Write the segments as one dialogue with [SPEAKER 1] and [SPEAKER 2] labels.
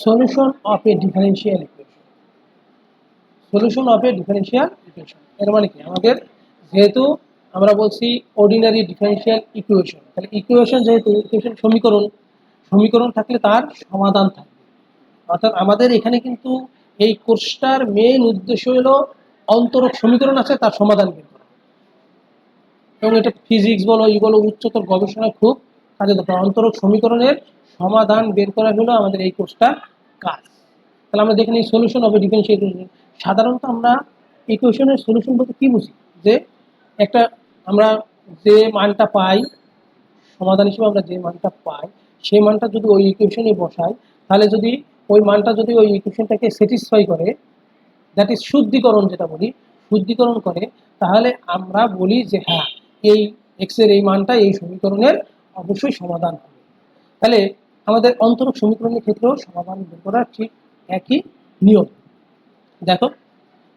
[SPEAKER 1] Solution of A differential equation. Solution of A differential equation এর মানে কি, আমাদের যেহেতু আমরা বলছি অর্ডিনারি ডিফারেনশিয়াল ইকুয়েশন, তাহলে ইকুয়েশন যেহেতু ইকুয়েশন সমীকরণ, সমীকরণ থাকলে তার সমাধান থাকবে। অর্থাৎ আমাদের এখানে কিন্তু এই কোর্সটার মেইন উদ্দেশ্য হলো অন্তরক সমীকরণ আছে তার সমাধান বের করা, এবং এটা ফিজিক্স বলো ই বলো উচ্চতর গবেষণায় খুব কাজে দরকার। অন্তরক সমীকরণের সমাধান বের করা হলো আমাদের এই কোর্সটার কাজ। তাহলে আমরা দেখে নিই solution of A differential equation. সাধারণত আমরা ইকুয়েশনের সলিউশন বলতে কি বুঝি, যে একটা আমরা যে মানটা পাই, সমাধান হিসেবে আমরা যে মানটা পাই সেই মানটা যদি ওই ইকুয়েশনে বসাই, তাহলে যদি ওই মানটা যদি ওই ইকুয়েশনটাকে স্যাটিসফাই করে, দ্যাট ইজ শুদ্ধিকরণ যেটা বলি, শুদ্ধিকরণ করে, তাহলে আমরা বলি যে হ্যাঁ এই এক্স এর এই মানটা এই সমীকরণের অবশ্যই সমাধান হবে। তাহলে আমাদের অন্তরক সমীকরণের ক্ষেত্রেও সমাধান বের করার ঠিক একই নিয়ম। দেখো,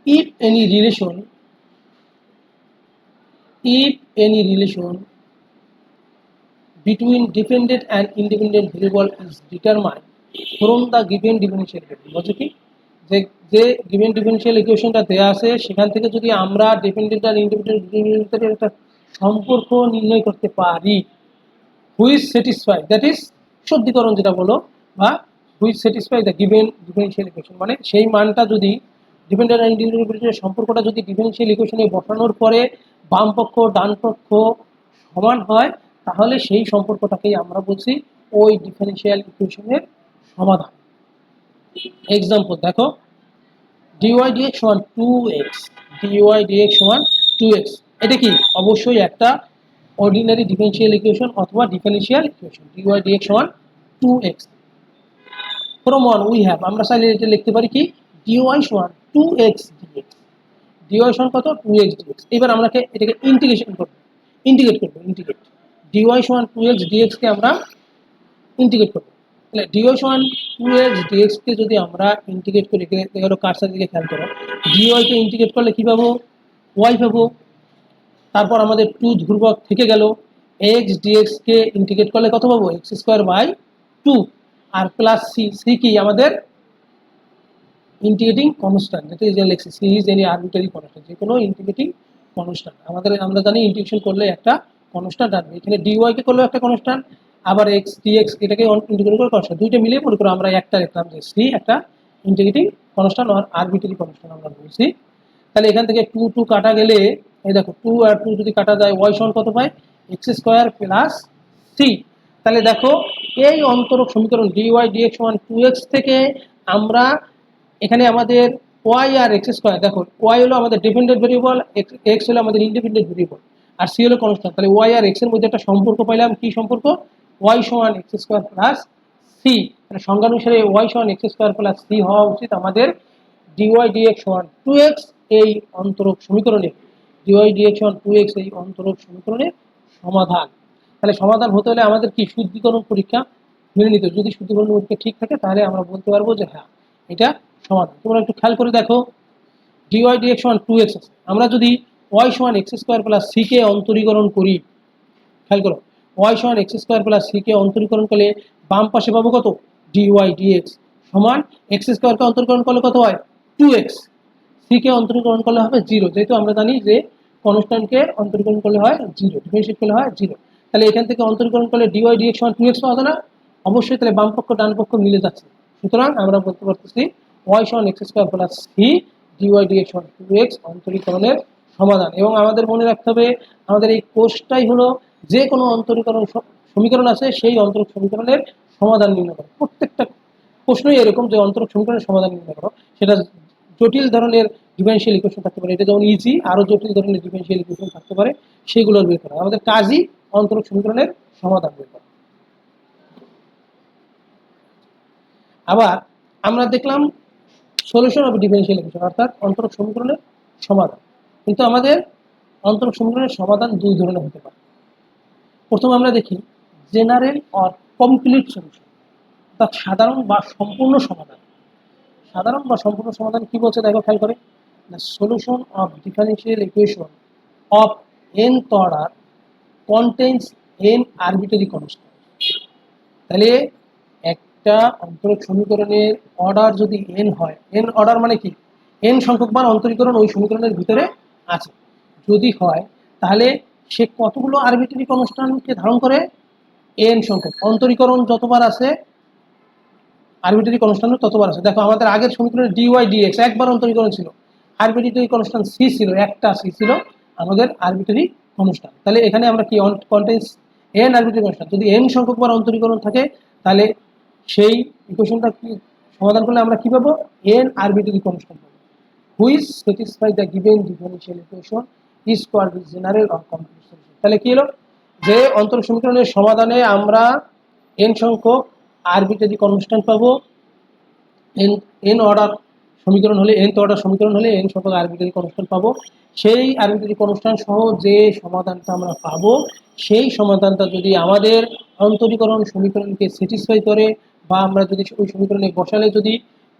[SPEAKER 1] if any relation between dependent and independent variable is determined from the given differential equation, বলছে কি যে যে given differential equationটা দেয়া আছে সেখান থেকে যদি আমরা ডিপেন্ডেন্ট আর ইন্ডিপেন্ডেন্ট ভেরিয়েবলের একটা সম্পর্ক নির্ণয় করতে পারি, হুইচ স্যাটিসফাই, দ্যাট ইজ শুদ্ধিকরণ যেটা বলো, বা which satisfy the given differential equation, মানে সেই মানটা যদি ডিপেন্ডেন্ট আর ইন্ডিপেন্ডেন্টের সম্পর্কটা যদি ডিফারেনশিয়াল ইকুয়েশনে বসানোর পরে বাম পক্ষ ডান পক্ষ সমান হয়, তাহলে সেই সম্পর্কটাকেই আমরা বলছি ওই ডিফারেনশিয়াল ইকুয়েশনের সমাধান। এক্সাম্পল দেখো, dy dx সমান 2x, dy dx সমান 2x, এটা কি অবশ্যই একটা অর্ডিনারি ডিফারেনশিয়াল ইকুয়েশন অথবা ডিফারেনশিয়াল ইকুয়েশন। dy dx সমান 2x। ফ্রম 1 উই হ্যাভ, আমরা চাইলে এটা লিখতে পারি কি dy সমান 2x dx, dy সমান কত 2x dx। এবার আমরা এটাকে ইন্টিগ্রেশন করব, ইন্টিগ্রেট dy সমান 2x dx কে আমরা ইন্টিগ্রেট করব। তাহলে dy সমান 2x dx কে যদি আমরা ইন্টিগ্রেট করি, এগুলো কার্সার দিকে খেয়াল করো, dy কে ইন্টিগ্রেট করলে কি পাবো, y পাবো। তারপর আমাদের 2 ধ্রুবক থেকে গেল, x dx কে ইন্টিগ্রেট করলে কত পাবো, x²/2, আর প্লাস c কি আমাদের ইন্টিগ্রেটিং কনস্ট্যান্ট, যেটা যে লিখছি c is any arbitrary constant, যে কোনো ইন্টিগ্রেটিং কনস্ট্যান্ট। আমরা জানি ইন্টিগ্রেশন করলে একটা কনস্ট্যান্ট আসবে, এখানে dy কে করলেও একটা কনস্ট্যান্ট, আবার x dx এটাকে ইন্টিগ্রেট করে কনস্ট্যান্ট, দুইটা মিলিয়ে মনে করো আমরা একটা লিখলাম যে c একটা ইন্টিগ্রেটিং কনস্ট্যান্ট আর আরবিটারি কনস্ট্যান্ট আমরা বলছি। তাহলে এখান থেকে 2 2 কাটা গেলে, এই দেখো 2 আর 2 যদি কাটা যায় y সমান কত পাই, x² + c। তাহলে দেখো এই অন্তরক সমীকরণ dy dx সমান 2x থেকে আমরা এখানে আমাদের y আর x², দেখো y হলো আমাদের ডিপেন্ডেন্ট ভেরিয়েবল, x হলো আমাদের ইন্ডিপেন্ডেন্ট ভেরিয়েবল, আর c হলো কনস্ট্যান্ট। তাহলে y আর x এর মধ্যে একটা সম্পর্ক পাইলাম, কি সম্পর্ক, y সমান x² + c। মানে সংজ্ঞা অনুসারে y সমান x² + c হওয়া উচিত আমাদের dy dx সমান 2x এই অন্তরক সমীকরণে, dy dx সমান 2x এই অন্তরক সমীকরণের সমাধান। তাহলে সমাধান হতে হলে আমাদের কি শুদ্ধিকরণ পরীক্ষা মেনে নিতে, যদি শুদ্ধিকরণ পরীক্ষা ঠিক থাকে তাহলে আমরা বলতে পারবো যে হ্যাঁ এটা সমাধান। তোমরা একটু খেয়াল করে দেখো, dy dx সমান 2x আছে, আমরা যদি y সমান x² + c কে অন্তরীকরণ করি, খেয়াল করো y সমান x² + c কে অন্তরীকরণ করলে বাম পাশে পাবো কত, dy dx সমান x² কে অন্তরীকরণ করলে কত হয় 2x, c কে অন্তরীকরণ করলে হবে 0, যেহেতু আমরা জানি যে কনস্ট্যান্টকে অন্তরীকরণ করলে হয় 0, ডিফারেন্সিয়েট করলে হয় 0। তাহলে এখান থেকে অন্তরীকরণ করলে dy dx সমান 2x পাওয়া যায় না, অবশ্যই তাহলে বাম পক্ষ ডান পক্ষ মিলে যাচ্ছে। সুতরাং আমরা বলতে পারতেছি y সমান x² + c, dy dx সমান 2x অন্তরীকরণের সমাধান। এবং আমাদের মনে রাখতে হবে আমাদের এই কোর্সটাই হলো যে কোনো অন্তরীকরণ সমীকরণ আছে সেই অন্তরক সমীকরণের সমাধান নির্ণয় করো। প্রত্যেকটা প্রশ্নই এরকম যে অন্তরক সমীকরণের সমাধান নির্ণয় করো, সেটা জটিল ধরনের ডিফারেনশিয়াল ইকুয়েশন থাকতে পারে, এটা যেমন ইজি, আরো জটিল ধরনের ডিফারেনশিয়াল ইকুয়েশন থাকতে পারে, সেগুলোর বের করা। আমাদের কাজই অন্তরক সমীকরণের সমাধান বের করা। আবার আমরা দেখলাম সলিউশন অফ ডিফারেনশিয়াল ইকুয়েশন, অর্থাৎ অন্তরক সমীকরণের সমাধান। কিন্তু আমাদের অন্তরক সমীকরণের সমাধান দুই ধরনের হতে পারে। প্রথমে আমরা দেখি জেনারেল অর কমপ্লিট সলিউশন, অর্থাৎ সাধারণ বা সম্পূর্ণ সমাধান। সাধারণ বা সম্পূর্ণ সমাধান কি বলছে দেখো খেয়াল করে, the solution of differential equation of nth order contains n arbitrary constant। তাহলে একটা অন্তরক সমীকরণের অর্ডার যদি n হয়, n অর্ডার মানে কি, n সংখ্যক বার অন্তরীকরণ ওই সমীকরণের ভিতরে আছে যদি হয়, তাহলে সে কতগুলো আরবিট্রারি কনস্ট্যান্টকে ধারণ করে, n সংখ্যক। অন্তরীকরণ যতবার আছে আরবিট্রারি কনস্ট্যান্ট ততবার আছে। দেখো আমাদের আগের সমীকরণে dy dx একবার অন্তরীকরণ ছিল, আরবিট্রারি কনস্ট্যান্ট c ছিল, একটা c ছিল আমাদের আরবিট্রারি কনস্ট্যান্ট। তাহলে এখানে আমরা কি কন্টেন্স n আরবিট্রারি কনস্ট্যান্ট, যদি n সংখ্যক বার অন্তরীকরণ থাকে তাহলে সেই ইকুয়েশনটা কি সমাধান করলে আমরা কি পাবো, n আরবিট্রারি কনস্ট্যান্ট পাবো, which satisfy the given differential equation is called the general or complete solution. তাহলে কি হলো, যে অন্তরক সমীকরণের সমাধানে আমরা n সংখ্যক আরবিট্রারি কনস্ট্যান্ট পাবো, n অর্ডার সমীকরণ হলে, nth অর্ডার সমীকরণ হলে n সংখ্যক আরবিট্রারি কনস্ট্যান্ট পাবো। সেই আরবিট্রারি কনস্ট্যান্ট সহ যে সমাধানটা আমরা পাবো, সেই সমাধানটা যদি আমাদের অন্তরীকরণ সমীকরণকে স্যাটিসফাই করে, বা আমরা যদি ওই সমীকরণে বসালে যদি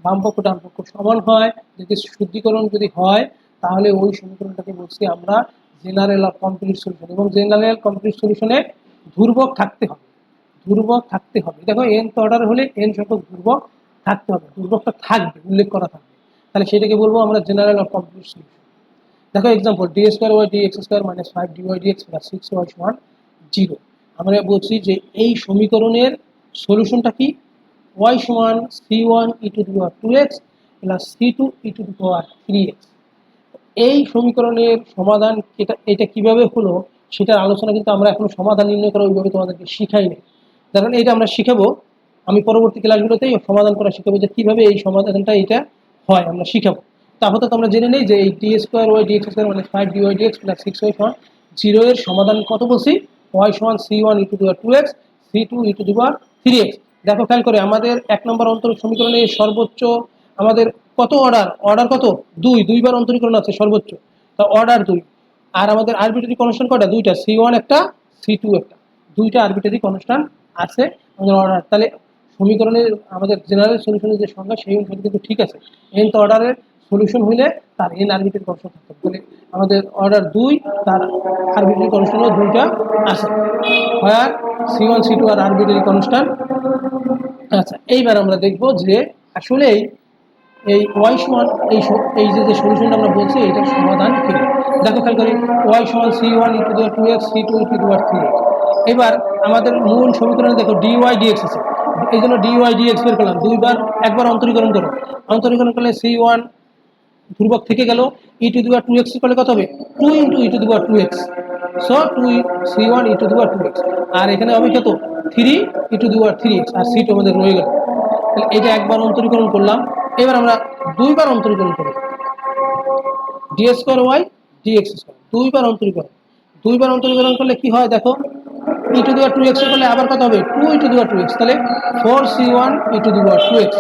[SPEAKER 1] বাম পক্ষ ডান পক্ষ সমান হয়, যদি শুদ্ধিকরণ যদি হয়, তাহলে ওই সমীকরণটাকে বলছি আমরা জেনারেল অর কমপ্লিট সলিউশন। এবং জেনারেল কমপ্লিট সলিউশনে ধ্রুবক থাকতে হবে, ধ্রুবক থাকতে হবে। দেখো nth অর্ডার হলে n সংখ্যক ধ্রুবক থাকতে হবে, ধ্রুবকটা থাকবে, উল্লেখ করা থাকবে, তাহলে সেটাকে বলবো আমরা জেনারেল অর কমপ্লিট সলিউশন। দেখো example, d square y d x square minus 5 d y d x plus 6y সমান 0। আমরা বলছি যে এই সমীকরণের সলিউশনটা কি, y সমান c1 e to the power 2x plus c2 e to the power 3x। এই সমীকরণের সমাধান এটা কিভাবে হলো সেটার আলোচনা কিন্তু আমরা এখনো সমাধান নির্ণয় করা ওইভাবে তোমাদেরকে শিখাই নাই। কারণ এটা আমরা শিখাবো, আমি পরবর্তী ক্লাসগুলোতেই সমাধান করা শিখাবো, যে কিভাবে এই সমাধানটা এটা হয় আমরা শিখাবো। তারপর আমরা জেনে নেই যে এই d square y d x square মানে 5 ডিওয়াই ডিএক্স প্লাস 6y সমান 0 এর সমাধান কত বলছি, y সমান c1 e to the power 2x c2 e to the power 3x। দেখো খেয়াল করে আমাদের 1 নম্বর অন্তরক সমীকরণে সর্বোচ্চ আমাদের কত অর্ডার কত, দুইবার অন্তরীকরণ আছে সর্বোচ্চ, তা অর্ডার 2। আর আমাদের আরবিট্রারি কনস্ট্যান্ট কয়টা, দুইটা, c1 একটা c2 একটা, দুইটা আরবিট্রারি কনস্ট্যান্ট আছে আমাদের অর্ডার। তাহলে সমীকরণের আমাদের জেনারেল সলিউশনের যে সংজ্ঞা সেই অনুসারে কিন্তু ঠিক আছে, nth অর্ডারের সলিউশন হইলে তার n আরবিট্রারি কনস্ট্যান্ট থাকতে হবে। আমাদের অর্ডার 2, তার আরবিট্রারি কনস্ট্যান্টও দুইটা আছে, আর c1 c2 আর আরবিট্রারি কনস্ট্যান্ট। আচ্ছা, এইবার আমরা দেখব যে আসলেই এই y সমান এই যে সলিউশনটা আমরা বলছি এটার সমাধান কি। দেখো খেয়াল করি, y সমান c1 e to the power 2x c2 e to the power 3x। এবার আমাদের মূল সমীকরণে দেখো dy dx আছে, এই জন্য dy dx বের করলাম, একবার অন্তরীকরণ করো, অন্তরীকরণ করলে c1 ধ্রুবক থেকে গেল, e to the power 2x করলে কত হবে, 2 into e to the power 2x, so 2 c1 e to the power 2x, আর এখানে হবে কত 3 e to the power 3x, R c2 আমাদের রয়ে গেল। তাহলে এটা একবার অন্তরীকরণ করলাম। এবার আমরা দুইবার অন্তরীকরণ করি, d square y d x square, দুইবার অন্তরীকরণ করলে কি হয় দেখো, ই টু দি পাওয়ার 2x করলে আবার কত হবে, 2 ই টু দি পাওয়ার 2x, তাহলে 4c1 E to the power 2x,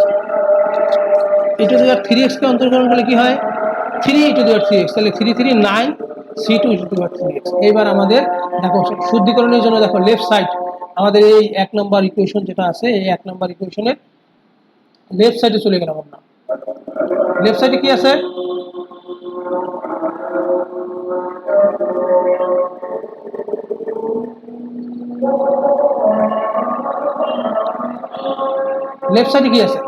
[SPEAKER 1] E to the power 3x কে অন্তরীকরণ করলে কি হয়, 3 ই টু দি পাওয়ার 3x, তাহলে 3 3 9 c2 E to the power 3x। এইবার আমাদের দেখো শুদ্ধিকরণের জন্য দেখো লেফট সাইড আমাদের এই 1 নম্বর ইকুয়েশন যেটা আছে, এই 1 নম্বর ইকুয়েশনের লেফট সাইডে চলে গেলাম আমরা। লেফট সাইডে কি আছে, লেফট সাইডে কি আছে,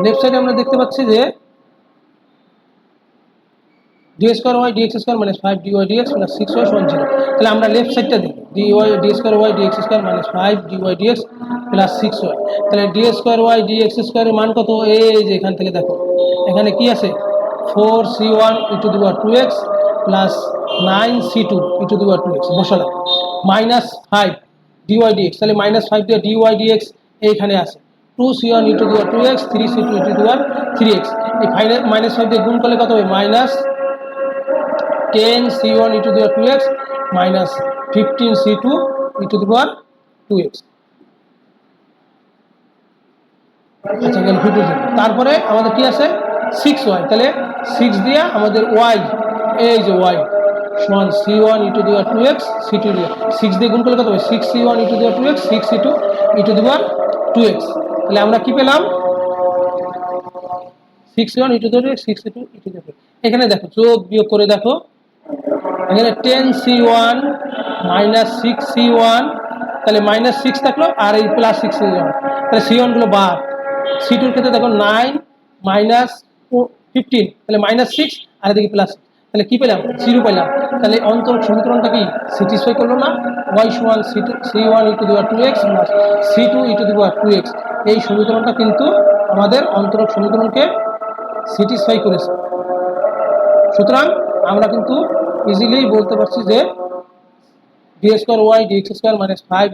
[SPEAKER 1] লেফট সাইডে আমরা দেখতে পাচ্ছি যে d square y d x square minus 5 d y d x plus 6y সমান 0। তাহলে আমরা লেফট সাইডটা দিই, d square y d x square minus 5 d y d x plus 6y। তাহলে d square y d x স্কোয়ারের মান কত, এই যে এখান থেকে দেখো এখানে কি আছে, 4c1 E to the power 2x plus 9c2 E to the power 2x বসালাম, মাইনাস 5 ডিওয়াই ডিএক্স, তাহলে মাইনাস 5 দিয়ে ডিওয়াই ডিএক্স এইখানে আছে, 2c1 E to the power 2x 3c2 E to the power 3x। এই minus 5 দিয়ে গুণ করলে কত হবে, minus 10c1 e to the power 2x minus 15c2 e to the power 2x। আচ্ছা গেল 15, তারপরে আমাদের কি আছে 6y, তাহলে 6 দিয়ে আমাদের y, এই যে y সমান c1 e to the power 2x c2 দিয়ে 6 দিয়ে গুণ করলে কত হবে, 6c1 e to the power 2x 6c2 e to the power 2x। তাহলে আমরা কি পেলাম, 6c1 e to the power 2x 6c2 e to the power 2x। এখানে দেখো যোগ বিয়োগ করে দেখো, এখানে 10c1 মাইনাস 6c1 তাহলে -6 থাকলো আর এই +6 হয়ে যাবে, তাহলে C1 গুলো বাদ। C2 এর ক্ষেত্রে দেখো 9 -15 তাহলে -6 আর এদিকে +6, তাহলে কি পেলাম 0 পেলাম। তাহলে অন্তরক সমীকরণটা কি স্যাটিসফাই করলো না, y সমান C1 e2x C2 e2x, এই সমীকরণটা কিন্তু আমাদের অন্তরক সমীকরণকে স্যাটিসফাই করেছে। সুতরাং আমরা কিন্তু ইজিলি বলতে পারছি যে d2y dx2 -5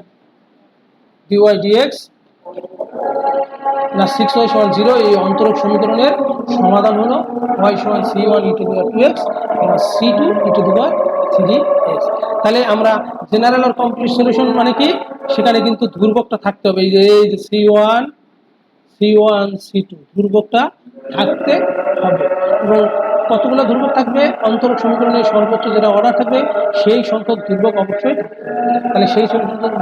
[SPEAKER 1] dy dx না 6y সমান 0 এই অন্তরক সমীকরণের সমাধান হলো y সমান C1 e2x C2 e3x। তাহলে আমরা জেনারেল আর কমপ্লিট সলিউশন মানে কি, সেখানে কিন্তু ধ্রুবকটা থাকতে হবে, এই যে C1 C2 ধ্রুবকটা থাকতে হবে। এবং কতগুলো ধ্রুবক থাকবে, অন্তরক সমীকরণের সর্বোচ্চ যেটা অর্ডার থাকবে সেই সংখ্যক ধ্রুবক অবশ্যই থাকবে। তাহলে সেই সংখ্যক